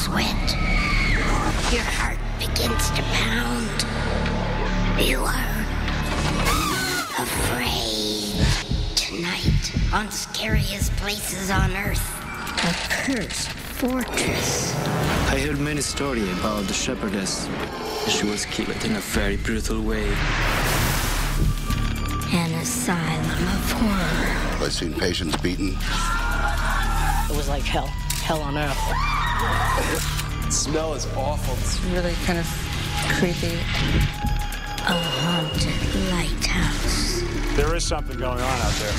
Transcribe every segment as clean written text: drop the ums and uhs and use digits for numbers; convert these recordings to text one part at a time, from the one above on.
sweat. Your heart begins to pound. You are afraid. Tonight, on Scariest Places on Earth, a cursed fortress. I heard many stories about the shepherdess. She was killed in a very brutal way. An asylum of horror. I've seen patients beaten. It was like hell. Hell on earth. The smell is awful. It's really kind of creepy. A haunted lighthouse. There is something going on out there.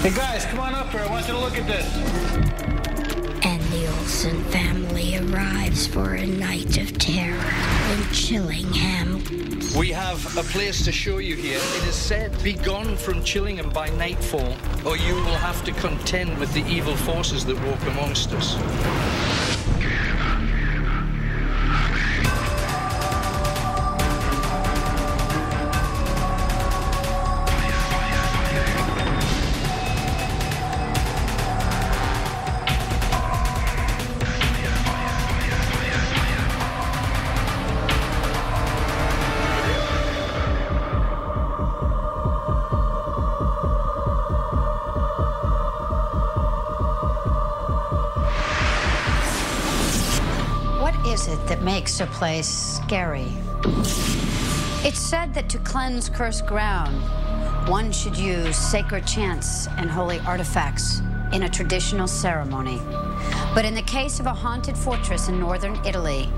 Hey guys, come on up here. I want you to look at this. And the Olsen family arrives for a night of terror in Chillingham. We have a place to show you here. It is said, be gone from Chillingham by nightfall, or you will have to contend with the evil forces that walk amongst us. What is it that makes a place scary? It's said that to cleanse cursed ground, one should use sacred chants and holy artifacts in a traditional ceremony. But in the case of a haunted fortress in northern Italy,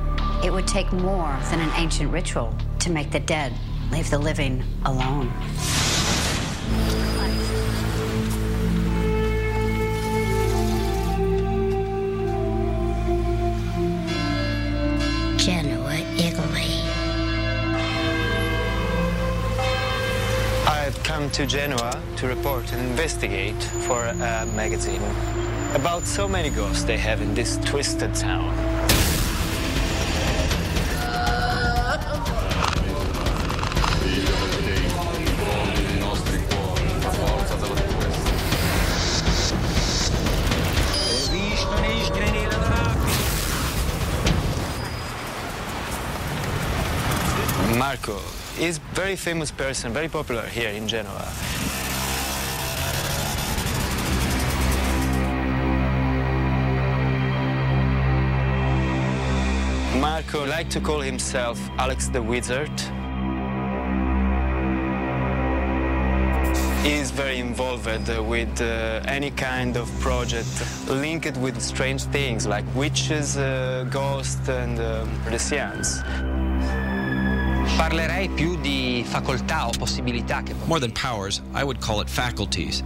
it would take more than an ancient ritual to make the dead leave the living alone. Genoa, Italy. I've come to Genoa to report and investigate for a magazine about so many ghosts they have in this twisted town. Marco is a very famous person, very popular here in Genoa. Marco liked to call himself Alex the Wizard. He is very involved with any kind of project linked with strange things like witches, ghosts and the science. Parlerei più di facoltà o possibilità che... More than powers, I would call it faculties.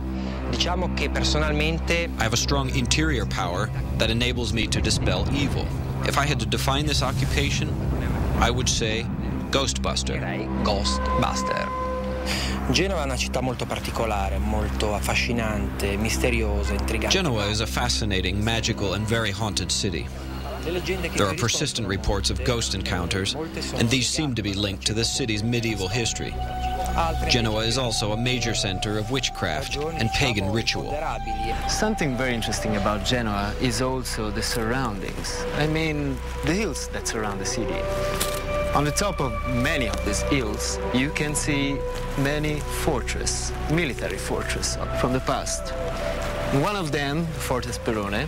Diciamo che personalmente I have a strong interior power that enables me to dispel evil. If I had to define this occupation, I would say Ghostbuster. Ghostbuster. Genova è una città molto particolare, molto affascinante, misteriosa, intrigante. Genoa is a fascinating, magical, and very haunted city. There are persistent reports of ghost encounters, and these seem to be linked to the city's medieval history. Genoa is also a major center of witchcraft and pagan ritual. Something very interesting about Genoa is also the surroundings. I mean, the hills that surround the city. On the top of many of these hills, you can see many fortresses, military fortresses from the past. One of them, Fortress Perone,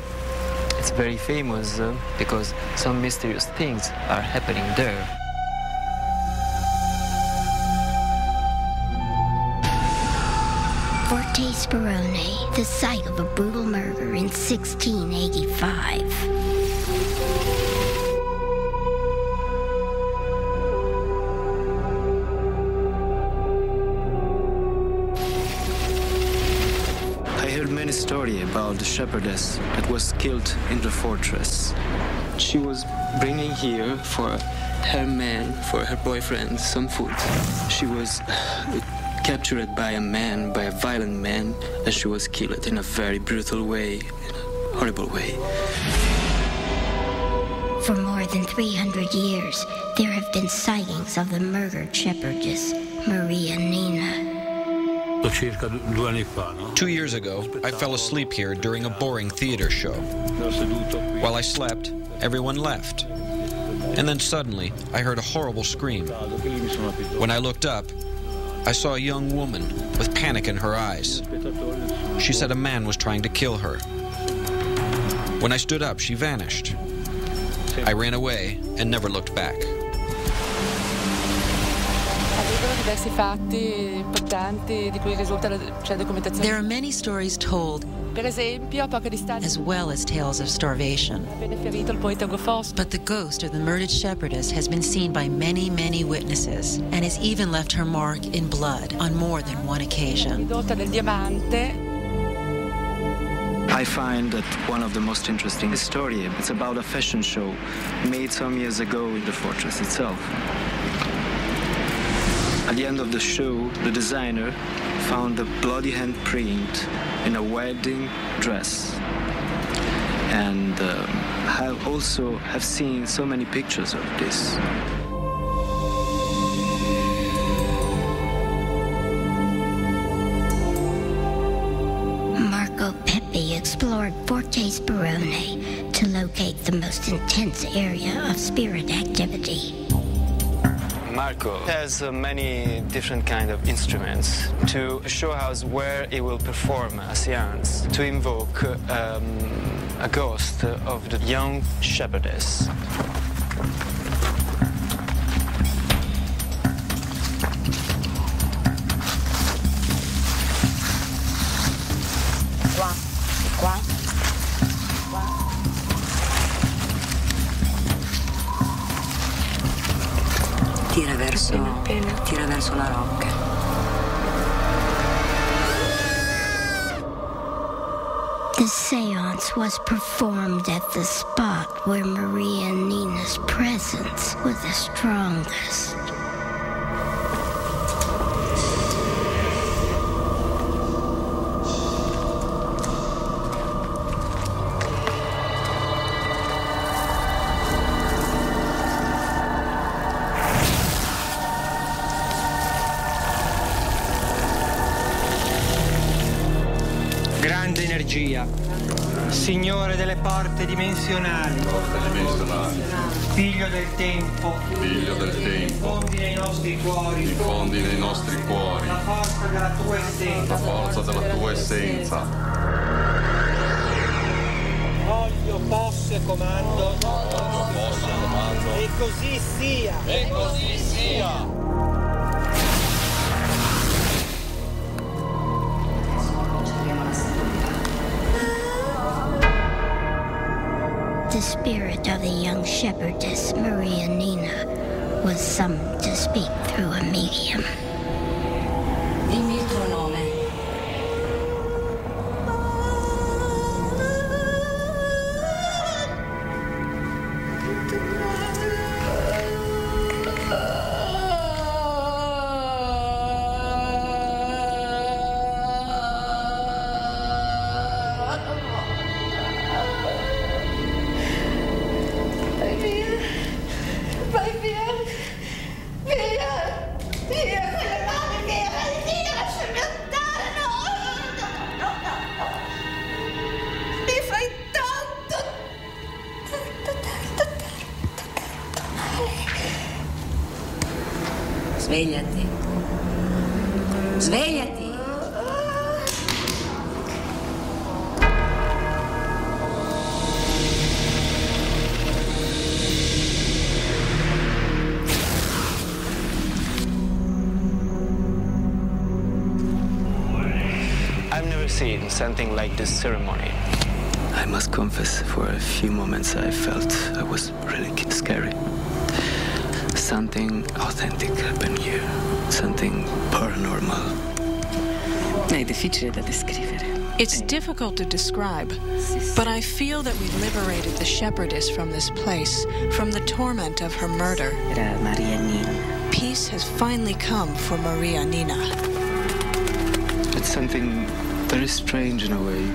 it's very famous because some mysterious things are happening there. Forte Perone, the site of a brutal murder in 1685. Many stories about the shepherdess that was killed in the fortress. She was bringing here for her man, for her boyfriend, some food. She was captured by a man, by a violent man, and she was killed in a very brutal way, in a horrible way. For more than 300 years, there have been sightings of the murdered shepherdess, Maria Nina. 2 years ago, I fell asleep here during a boring theater show. While I slept, everyone left. And then suddenly, I heard a horrible scream. When I looked up, I saw a young woman with panic in her eyes. She said a man was trying to kill her. When I stood up, she vanished. I ran away and never looked back. There are many stories told, as well as tales of starvation. But the ghost of the murdered shepherdess has been seen by many, many witnesses, and has even left her mark in blood on more than one occasion. I find that one of the most interesting stories. It's about a fashion show made some years ago in the fortress itself. At the end of the show, the designer found a bloody handprint in a wedding dress. And I also have seen so many pictures of this. Explored Forte Sperone to locate the most intense area of spirit activity. Marco has many different kind of instruments to show us where he will perform a seance to invoke a ghost of the young shepherdess. Tira verso la rocca. The seance was performed at the spot where Maria Nina's presence was the strongest. Signore delle porte dimensionali, figlio del tempo, diffondi nei nostri cuori, la forza della tua essenza, voglio, posso e comando, e così sia. The spirit of the young shepherdess, Maria Nina, was summoned to speak through a medium. Dimmi il tuo nome. Svegliati. Svegliati. I've never seen something like this ceremony. I must confess, for a few moments I felt I was really scary. Something authentic happened here. Something paranormal. È difficile da descrivere. It's difficult to describe, but I feel that we liberated the shepherdess from this place, from the torment of her murder. Era Maria Nina. Peace has finally come for Maria Nina. It's something very strange in a way.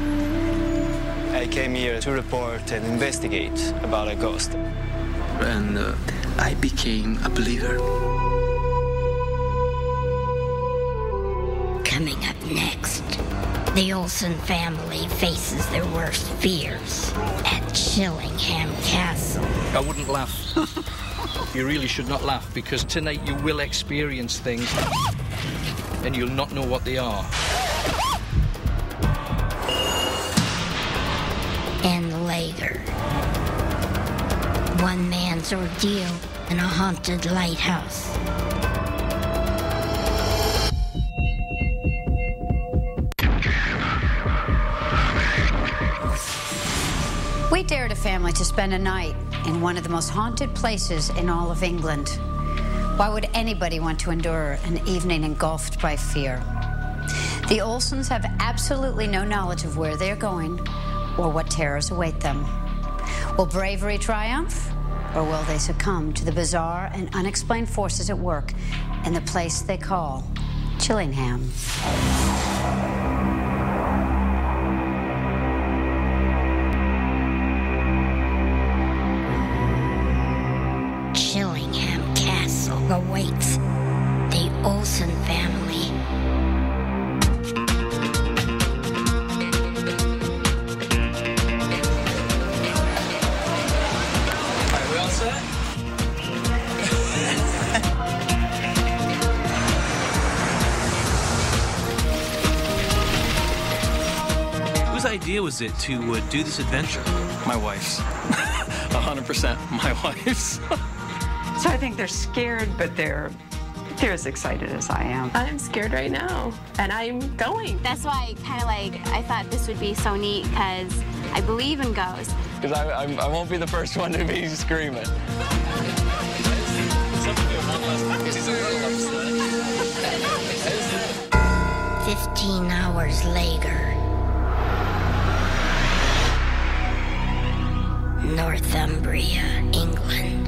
I came here to report and investigate about a ghost. And I became a believer. Coming up next, the Olsen family faces their worst fears at Chillingham Castle. I wouldn't laugh. You really should not laugh, because tonight you will experience things and you'll not know what they are. And later, one man's ordeal in a haunted lighthouse. We dared a family to spend a night in one of the most haunted places in all of England. Why would anybody want to endure an evening engulfed by fear? The Olsons have absolutely no knowledge of where they're going or what terrors await them. Will bravery triumph, or will they succumb to the bizarre and unexplained forces at work in the place they call Chillingham? Chillingham Castle awaits the Olsen family. Are we all set? Whose idea was it to do this adventure? My wife's. 100% my wife's. So I think they're scared, but they're as excited as I am. I'm scared right now, and I'm going. That's why I thought this would be so neat, because I believe in ghosts. Because I won't be the first one to be screaming. 15 hours later, Northumbria, England.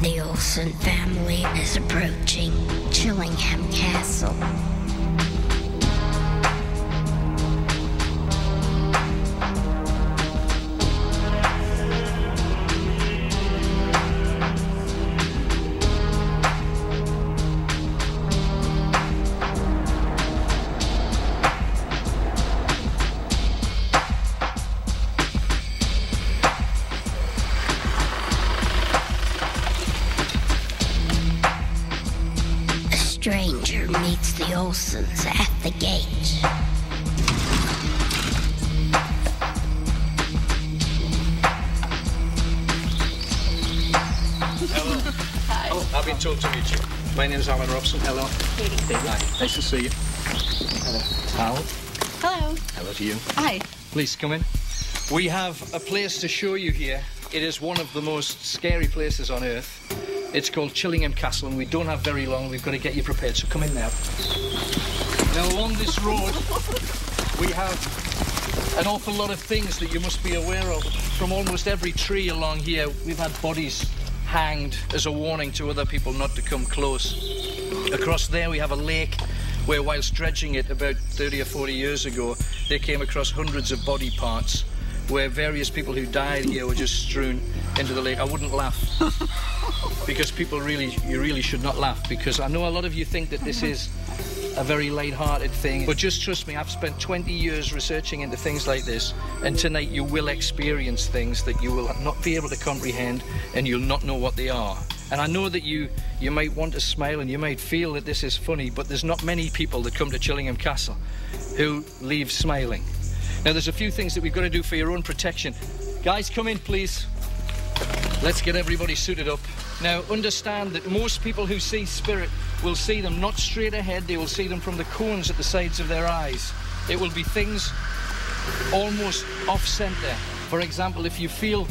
The Olsen family is approaching Chillingham Castle. Stranger meets the Olsons at the gate. Hello. Hi. Oh, I've been told to meet you. My name is Alan Robson. Hello. Katie. Hi. Nice to see you. Hello. Hal. Hello. Hello to you. Hi. Please come in. We have a place to show you here. It is one of the most scary places on earth. It's called Chillingham Castle, and we don't have very long. We've got to get you prepared, so come in now. Now, along this road, we have an awful lot of things that you must be aware of. From almost every tree along here, we've had bodies hanged as a warning to other people not to come close. Across there, we have a lake where, whilst dredging it about 30 or 40 years ago, they came across hundreds of body parts where various people who died here were just strewn into the lake. I wouldn't laugh. Because you really should not laugh, because I know a lot of you think that this is a very light-hearted thing, but just trust me, I've spent 20 years researching into things like this, and tonight you will experience things that you will not be able to comprehend, and you'll not know what they are. And I know that you might want to smile and you might feel that this is funny, but there's not many people that come to Chillingham Castle who leave smiling. Now, there's a few things that we've got to do for your own protection. Guys, come in, please. Let's get everybody suited up. Now, understand that most people who see spirit will see them not straight ahead, they will see them from the cones at the sides of their eyes. It will be things almost off-center. For example, if you feel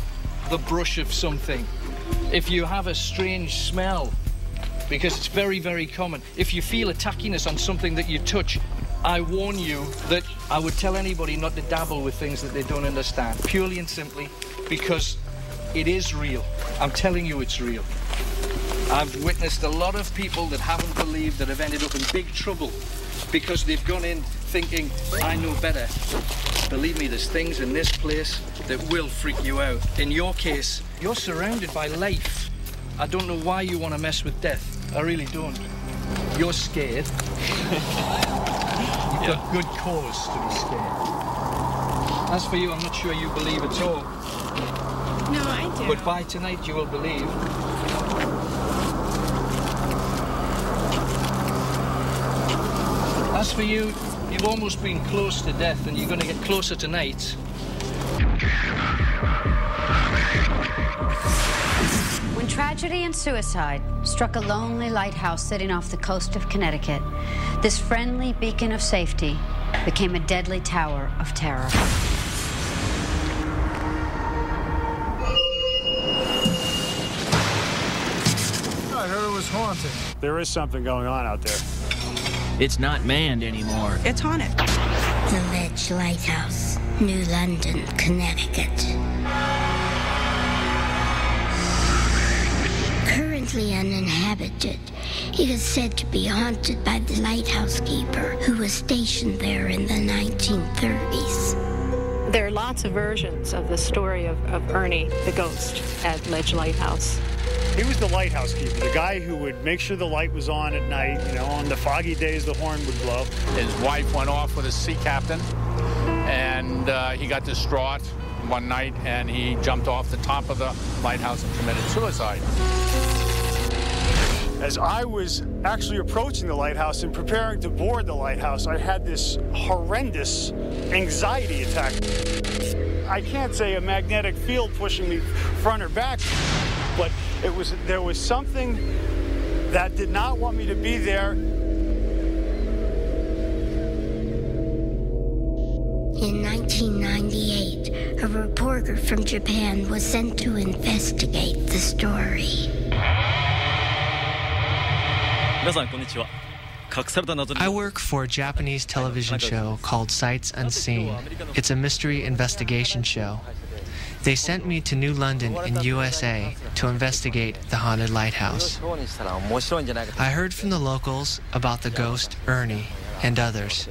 the brush of something, if you have a strange smell, because it's very, very common. If you feel a tackiness on something that you touch, I warn you that I would tell anybody not to dabble with things that they don't understand, purely and simply because it is real. I'm telling you it's real. I've witnessed a lot of people that haven't believed that have ended up in big trouble because they've gone in thinking, I know better. Believe me, there's things in this place that will freak you out. In your case, you're surrounded by life. I don't know why you want to mess with death. I really don't. You're scared. You've got good cause to be scared. As for you, I'm not sure you believe at all. No, I do. But by tonight you will believe. As for you, you've almost been close to death and you're going to get closer tonight. When tragedy and suicide struck a lonely lighthouse sitting off the coast of Connecticut, this friendly beacon of safety became a deadly tower of terror. I heard it was haunted. There is something going on out there. It's not manned anymore. It's haunted. The Red Lighthouse, New London, Connecticut. Currently uninhabited, it is said to be haunted by the lighthouse keeper who was stationed there in the 1930s. There are lots of versions of the story of Ernie, the ghost, at Ledge Lighthouse. He was the lighthouse keeper, the guy who would make sure the light was on at night. You know, on the foggy days, the horn would blow. His wife went off with a sea captain, and he got distraught one night, and he jumped off the top of the lighthouse and committed suicide. As I was actually approaching the lighthouse and preparing to board the lighthouse, I had this horrendous anxiety attack. I can't say a magnetic field pushing me front or back, but there was something that did not want me to be there. In 1998, a reporter from Japan was sent to investigate the story. I work for a Japanese television show called Sights Unseen. It's a mystery investigation show. They sent me to New London in USA to investigate the haunted lighthouse. I heard from the locals about the ghost Ernie and others.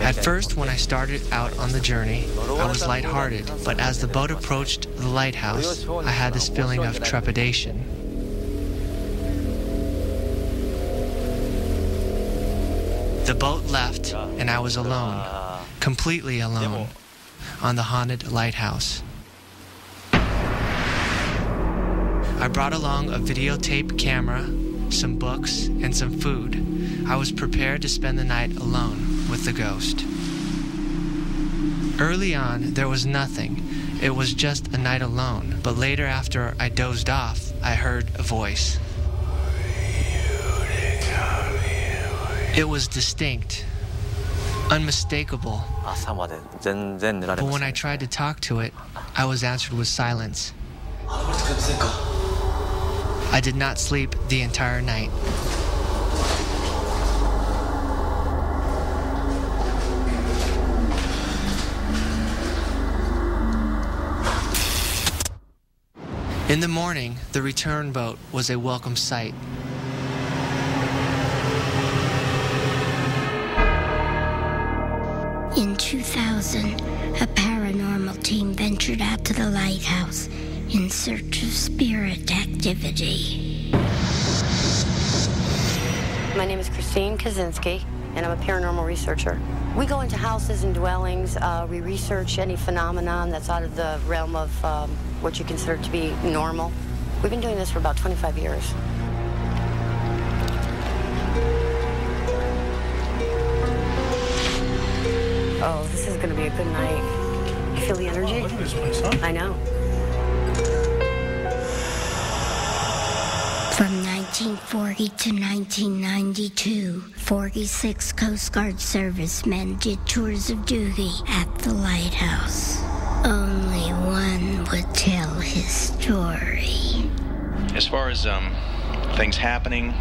At first, when I started out on the journey, I was lighthearted, but as the boat approached the lighthouse, I had this feeling of trepidation. The boat left, and I was alone, completely alone, on the haunted lighthouse. I brought along a videotape camera, some books, and some food. I was prepared to spend the night alone with the ghost. Early on, there was nothing. It was just a night alone. But later, after I dozed off, I heard a voice. It was distinct, unmistakable. But when I tried to talk to it, I was answered with silence. I did not sleep the entire night. In the morning, the return boat was a welcome sight. In 2000, a paranormal team ventured out to the lighthouse in search of spirit activity. My name is Christine Kaczynski, and I'm a paranormal researcher. We go into houses and dwellings. We research any phenomenon that's out of the realm of what you consider to be normal. We've been doing this for about 25 years. Oh, this is going to be a good night. You feel the energy? Oh, look at this place, huh? I know. From 1940 to 1992, 46 Coast Guard servicemen did tours of duty at the lighthouse. Only one would tell his story. As far as things happening,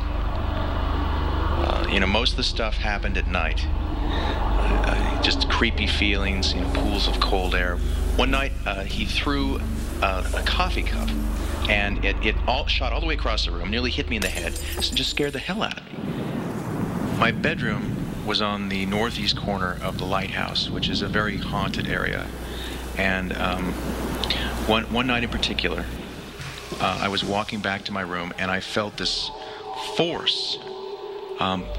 most of the stuff happened at night. Just creepy feelings, pools of cold air. One night, he threw a coffee cup, and it all shot all the way across the room, nearly hit me in the head, just scared the hell out of me. My bedroom was on the northeast corner of the lighthouse, which is a very haunted area. And one night in particular, I was walking back to my room, and I felt this force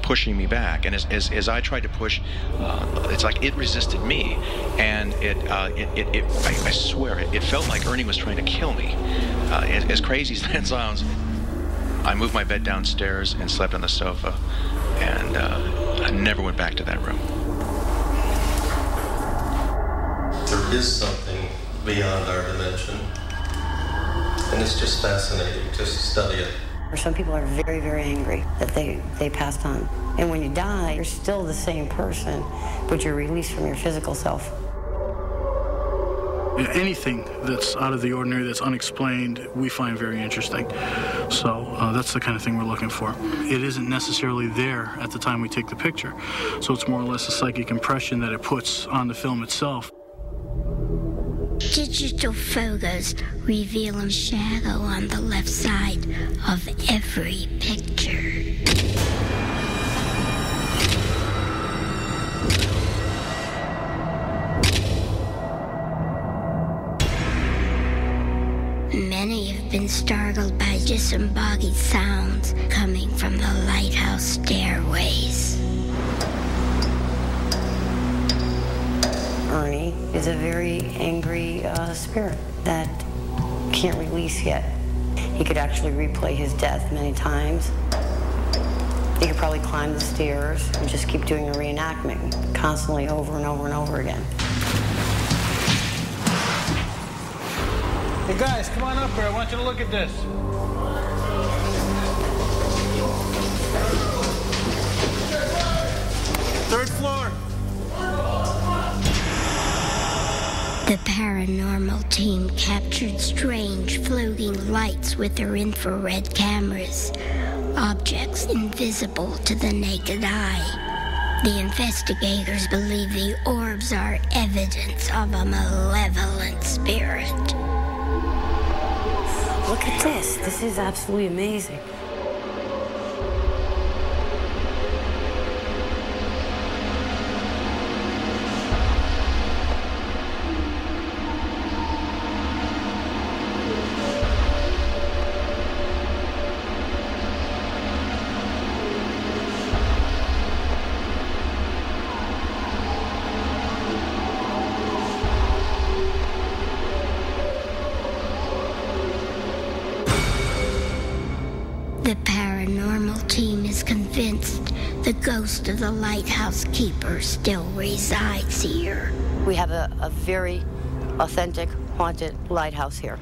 pushing me back, and as I tried to push, it's like it resisted me, and I swear it felt like Ernie was trying to kill me. As crazy as that sounds, I moved my bed downstairs and slept on the sofa, and I never went back to that room. There is something beyond our dimension, and it's just fascinating just to study it. Some people are very, very angry that they passed on. And when you die, you're still the same person, but you're released from your physical self. Anything that's out of the ordinary, that's unexplained, we find very interesting. So that's the kind of thing we're looking for. It isn't necessarily there at the time we take the picture, so it's more or less a psychic impression that it puts on the film itself. Digital photos reveal a shadow on the left side of every picture. Many have been startled by disembodied sounds coming from the lighthouse stairways. Ernie is a very angry spirit that can't release yet. He could actually replay his death many times. He could probably climb the stairs and just keep doing a reenactment constantly over and over and over again. Hey guys, come on up here. I want you to look at this. Third floor. The paranormal team captured strange floating lights with their infrared cameras, objects invisible to the naked eye. The investigators believe the orbs are evidence of a malevolent spirit. Look at this. This is absolutely amazing. The paranormal team is convinced the ghost of the lighthouse keeper still resides here. We have a very authentic, haunted lighthouse here.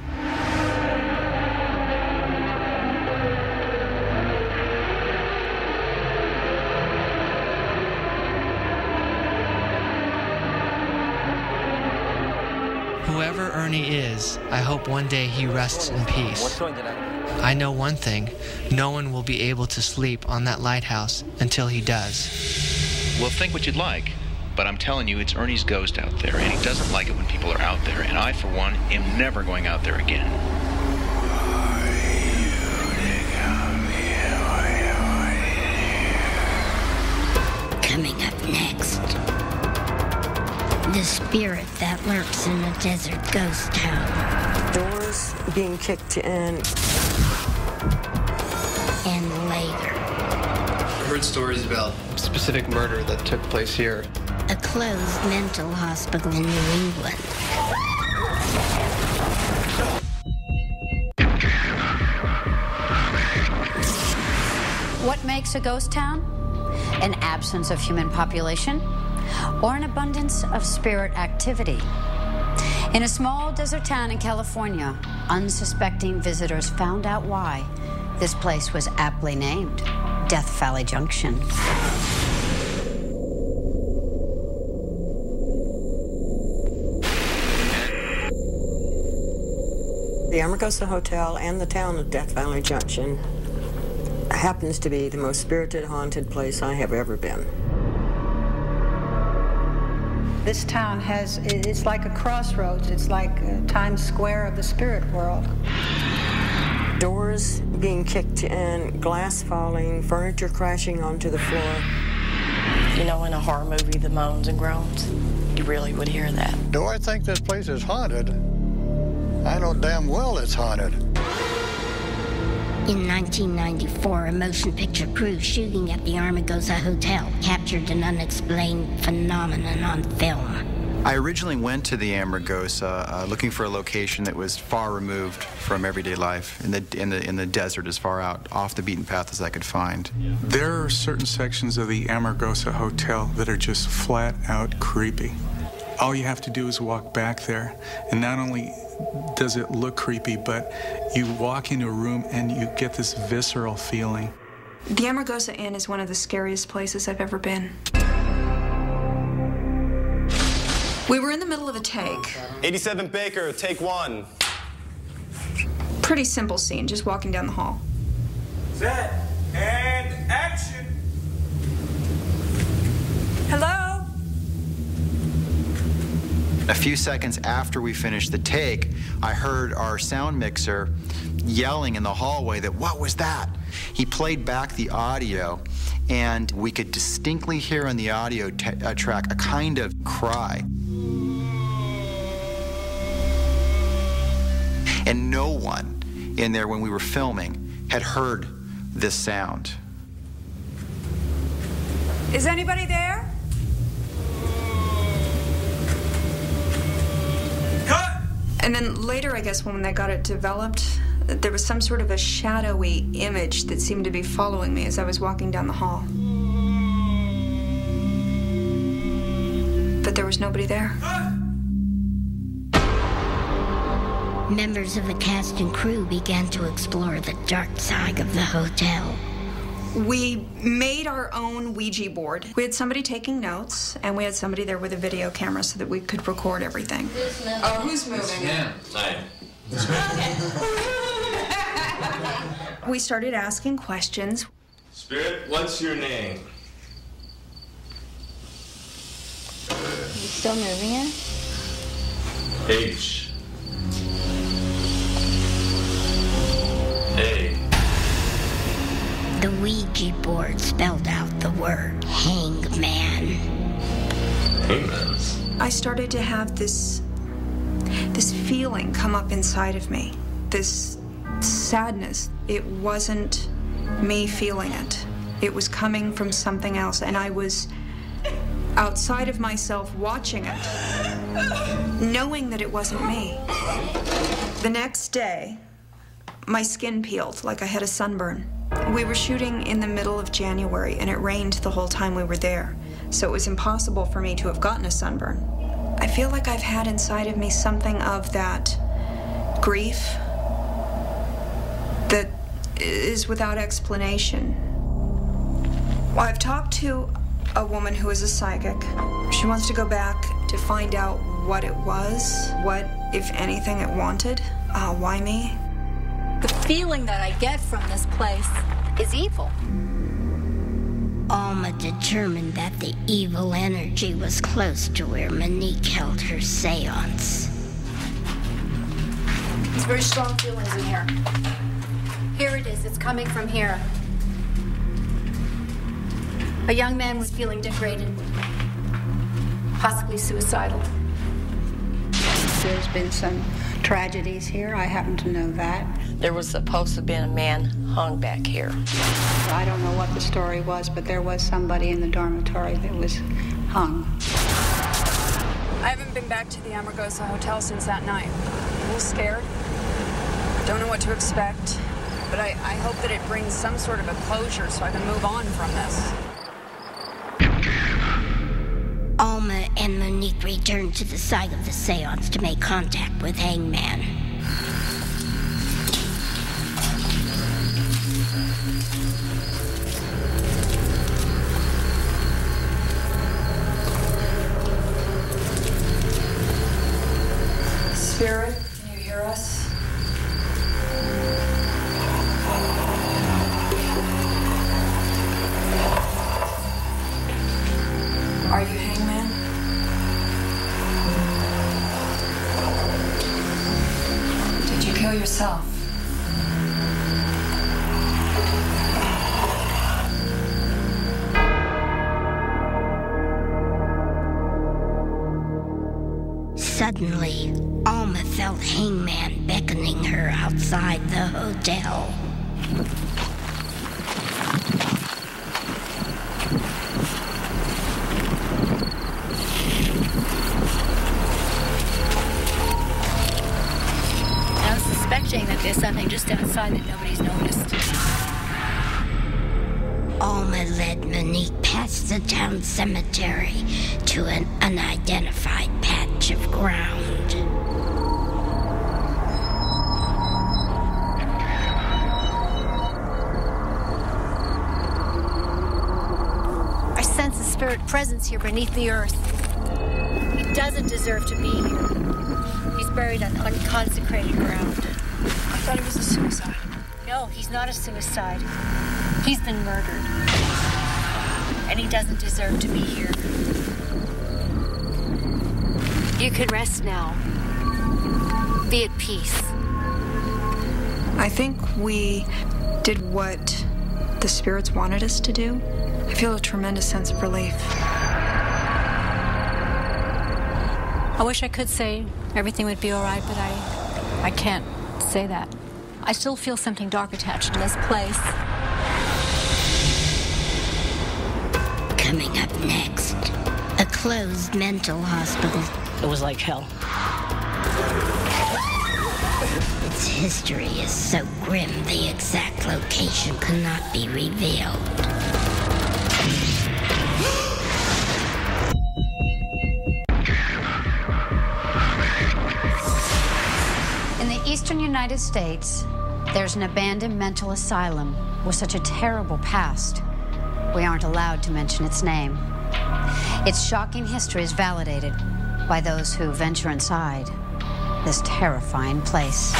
Whoever Ernie is, I hope one day he rests in peace. I know one thing, no one will be able to sleep on that lighthouse until he does. Well, think what you'd like, but I'm telling you, it's Ernie's ghost out there, and he doesn't like it when people are out there, and I, for one, am never going out there again. Coming up next, the spirit that lurks in a desert ghost town. Doors being kicked in. And later, I heard stories about specific murder that took place here. a closed mental hospital in New England. What makes a ghost town? An absence of human population or an abundance of spirit activity? In a small desert town in California, unsuspecting visitors found out why this place was aptly named Death Valley Junction. The Amargosa Hotel and the town of Death Valley Junction happens to be the most spirited, haunted place I have ever been. This town it's like a crossroads. It's like Times Square of the spirit world. Doors being kicked in, glass falling, furniture crashing onto the floor. You know, in a horror movie, the moans and groans, you really would hear that. Do I think this place is haunted? I know damn well it's haunted. In 1994, a motion picture crew shooting at the Amargosa Hotel captured an unexplained phenomenon on film. I originally went to the Amargosa looking for a location that was far removed from everyday life, in the desert, as far out off the beaten path as I could find. There are certain sections of the Amargosa Hotel that are just flat out creepy. All you have to do is walk back there, and not only does it look creepy, but you walk into a room and you get this visceral feeling. The Amargosa Inn is one of the scariest places I've ever been. We were in the middle of a take. 87 Baker, take one. Pretty simple scene, just walking down the hall. Set and action. Hello? A few seconds after we finished the take, I heard our sound mixer yelling in the hallway that, "What was that?" He played back the audio, and we could distinctly hear on the audio track a kind of cry. And no one in there when we were filming had heard this sound. Is anybody there? Cut! And then later, I guess, when they got it developed, there was some sort of a shadowy image that seemed to be following me as I was walking down the hall. But there was nobody there. Members of the cast and crew began to explore the dark side of the hotel. We made our own Ouija board. We had somebody taking notes, and we had somebody there with a video camera so that we could record everything. Oh, who's moving? Yeah. We started asking questions. Spirit, what's your name? You still moving it? H. A. The Ouija board spelled out the word hangman. Hangman's? I started to have this feeling come up inside of me, this sadness. It wasn't me feeling it. It was coming from something else, and I was outside of myself watching it, knowing that it wasn't me. The next day, my skin peeled like I had a sunburn. We were shooting in the middle of January, and it rained the whole time we were there, so it was impossible for me to have gotten a sunburn. I feel like I've had inside of me something of that grief that is without explanation. Well, I've talked to a woman who is a psychic. She wants to go back to find out what it was, what, if anything, it wanted. Why me? The feeling that I get from this place is evil. Alma determined that the evil energy was close to where Monique held her seance. There's very strong feelings in here. Here it is. It's coming from here. A young man was feeling degraded, possibly suicidal. There's been some tragedies here. I happen to know that. There was supposed to have been a man hung back here. I don't know what the story was, but there was somebody in the dormitory that was hung. I haven't been back to the Amargosa Hotel since that night. I'm a little scared. Don't know what to expect, but I hope that it brings some sort of a closure so I can move on from this. Alma and Monique returned to the site of the seance to make contact with Hangman. Spirit, can you hear us? Are you Hangman? Did you kill yourself? Suddenly, Alma felt Hangman beckoning her outside the hotel. That there's something just outside that nobody's noticed. Alma led Monique past the town cemetery to an unidentified patch of ground. I sense a spirit presence here beneath the earth. He doesn't deserve to be here. He's buried on unconsecrated ground. I thought it was a suicide. No, he's not a suicide. He's been murdered. And he doesn't deserve to be here. You can rest now. Be at peace. I think we did what the spirits wanted us to do. I feel a tremendous sense of relief. I wish I could say everything would be all right, but I can't say that. I still feel something dark attached to this place. Coming up next, a closed mental hospital. It was like hell. Its history is so grim, the exact location cannot be revealed. In the eastern United States, there's an abandoned mental asylum with such a terrible past. We aren't allowed to mention its name. Its shocking history is validated by those who venture inside this terrifying place.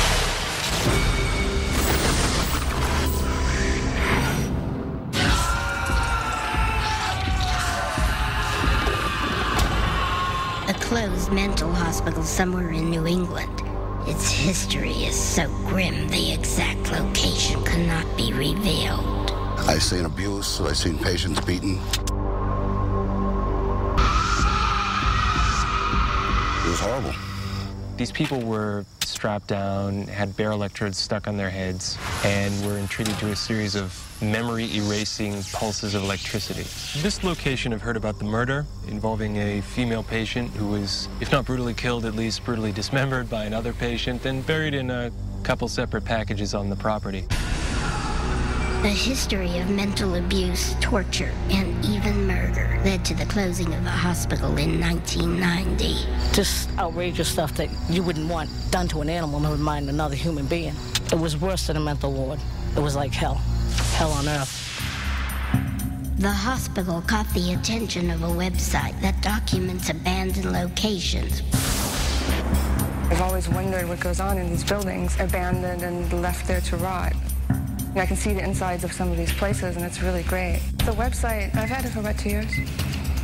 A closed mental hospital somewhere in New England. Its history is so grim, the exact location cannot be revealed. I've seen abuse, I've seen patients beaten. It was horrible. These people were strapped down, had bare electrodes stuck on their heads, and were entreated to a series of memory-erasing pulses of electricity. This location, I've heard about the murder involving a female patient who was, if not brutally killed, at least brutally dismembered by another patient, then buried in a couple separate packages on the property. A history of mental abuse, torture, and even murder led to the closing of the hospital in 1990. Just outrageous stuff that you wouldn't want done to an animal, never mind another human being. It was worse than a mental ward. It was like hell. Hell on earth. The hospital caught the attention of a website that documents abandoned locations. I've always wondered what goes on in these buildings, abandoned and left there to rot. And I can see the insides of some of these places, and it's really great. The website, I've had it for about 2 years.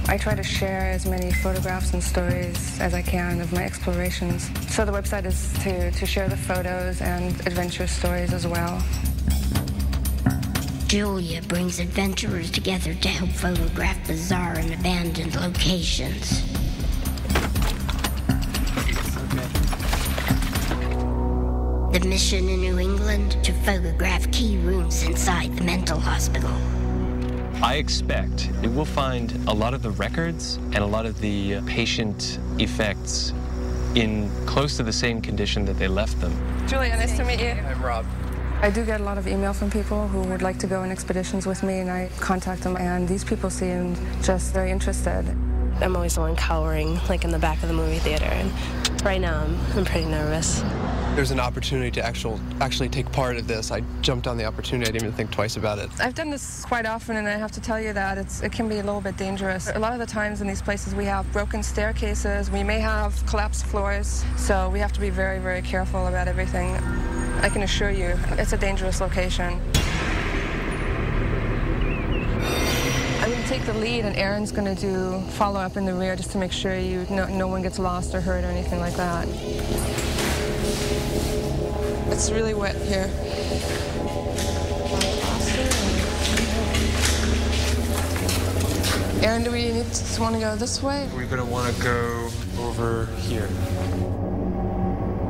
I try to share as many photographs and stories as I can of my explorations. So the website is to share the photos and adventure stories as well. Julia brings adventurers together to help photograph bizarre and abandoned locations. The mission in New England, to photograph key rooms inside the mental hospital. I expect it will find a lot of the records and a lot of the patient effects in close to the same condition that they left them. Julia, nice to meet you. I'm Rob. I do get a lot of email from people who would like to go on expeditions with me, and I contact them, and these people seem just very interested. I'm always the one cowering, like in the back of the movie theater, and right now I'm pretty nervous. There's an opportunity to actually take part of this. I jumped on the opportunity. I didn't even think twice about it. I've done this quite often, and I have to tell you that it can be a little bit dangerous. A lot of the times in these places we have broken staircases, we may have collapsed floors, so we have to be very, very careful about everything. I can assure you, it's a dangerous location. I'm going to take the lead, and Aaron's going to do follow-up in the rear just to make sure no one gets lost or hurt or anything like that. It's really wet here. Aaron, do we want to go this way? We're going to want to go over here.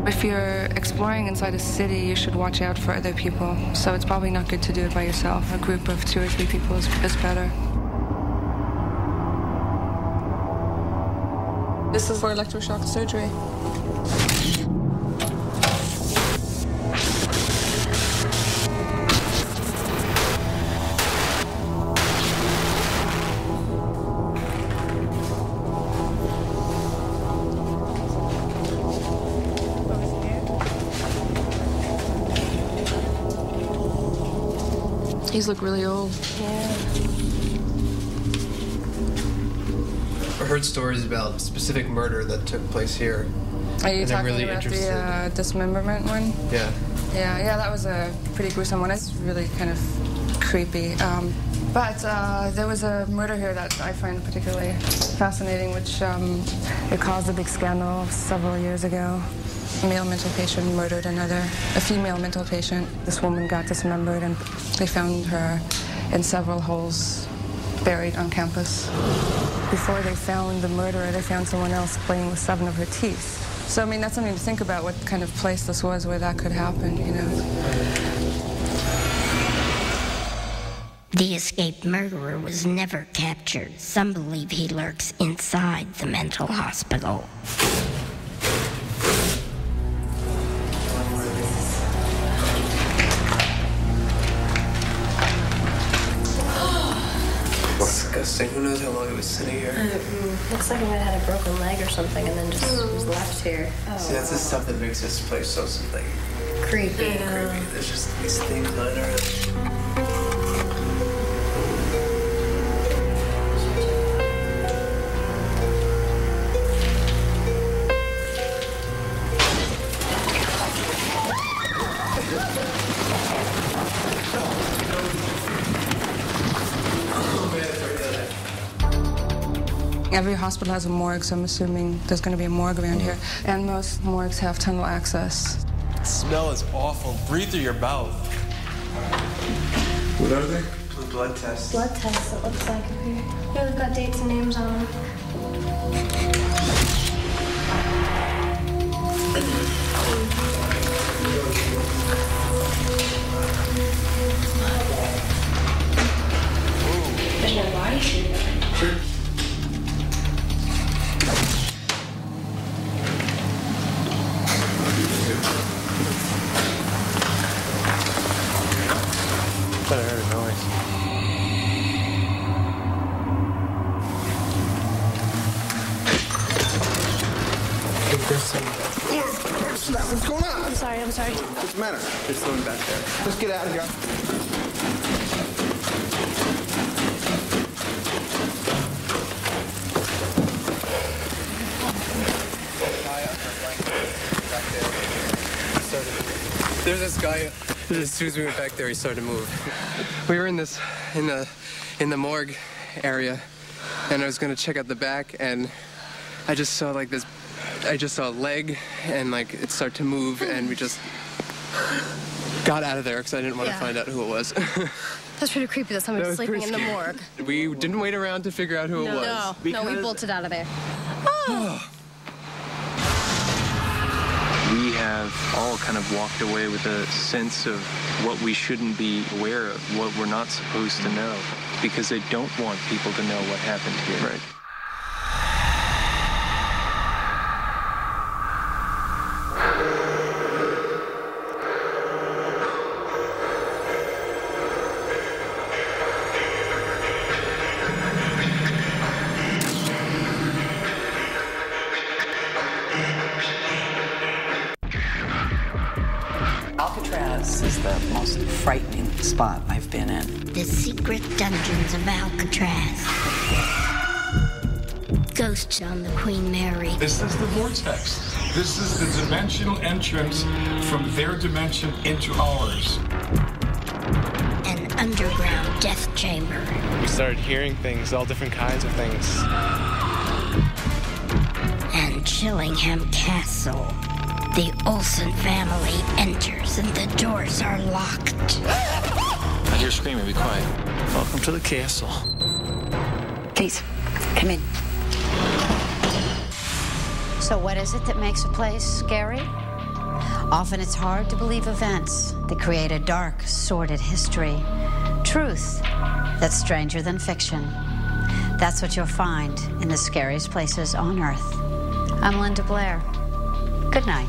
If you're exploring inside a city, you should watch out for other people. So it's probably not good to do it by yourself. A group of 2 or 3 people is better. This is for electroshock surgery. These look really old. Yeah. I heard stories about specific murder that took place here. Are you and talking really about interested. the dismemberment one? Yeah. Yeah, that was a pretty gruesome one. It's really kind of creepy. But there was a murder here that I find particularly fascinating, which it caused a big scandal several years ago. A male mental patient murdered a female mental patient. This woman got dismembered, and they found her in several holes buried on campus. Before they found the murderer, they found someone else playing with 7 of her teeth. So, I mean, that's something to think about, what kind of place this was where that could happen, you know. The escaped murderer was never captured. Some believe he lurks inside the mental hospital. Disgusting. Who knows how long it was sitting here? Looks like it might have had a broken leg or something and then just was left here. See, that's the stuff that makes this place so like Creepy. creepy. There's just these things lying around. Every hospital has a morgue, so I'm assuming there's going to be a morgue around here. And most morgues have tunnel access. The smell is awful. Breathe through your mouth. What are they? Blue blood tests. Blood tests, it looks like. Yeah, they've got dates and names on them. There's no body sheet. Sure. I thought I heard a noise. What's going on? I'm sorry. What's the matter? There's someone back there. Let's get out of here. There's this guy. As soon as we went back there, he started to move. We were in the morgue area, and I was gonna check out the back, and I just saw like this. I just saw a leg, and like it started to move, and we just got out of there because I didn't want to find out who it was. That's pretty creepy that somebody was sleeping in the morgue. We didn't wait around to figure out who it was. No, we bolted out of there. We have all kind of walked away with a sense of what we shouldn't be aware of, what we're not supposed to know, because they don't want people to know what happened here. Right. Alcatraz is the most frightening spot I've been in. The secret dungeons of Alcatraz. Ghosts on the Queen Mary. This is the vortex. This is the dimensional entrance from their dimension into ours. An underground death chamber. We started hearing things, all different kinds of things. And Chillingham Castle. The Olsen family enters and the doors are locked. I hear screaming, be quiet. Welcome to the castle. Please, come in. So what is it that makes a place scary? Often it's hard to believe events that create a dark, sordid history. Truth that's stranger than fiction. That's what you'll find in the scariest places on Earth. I'm Linda Blair. Good night.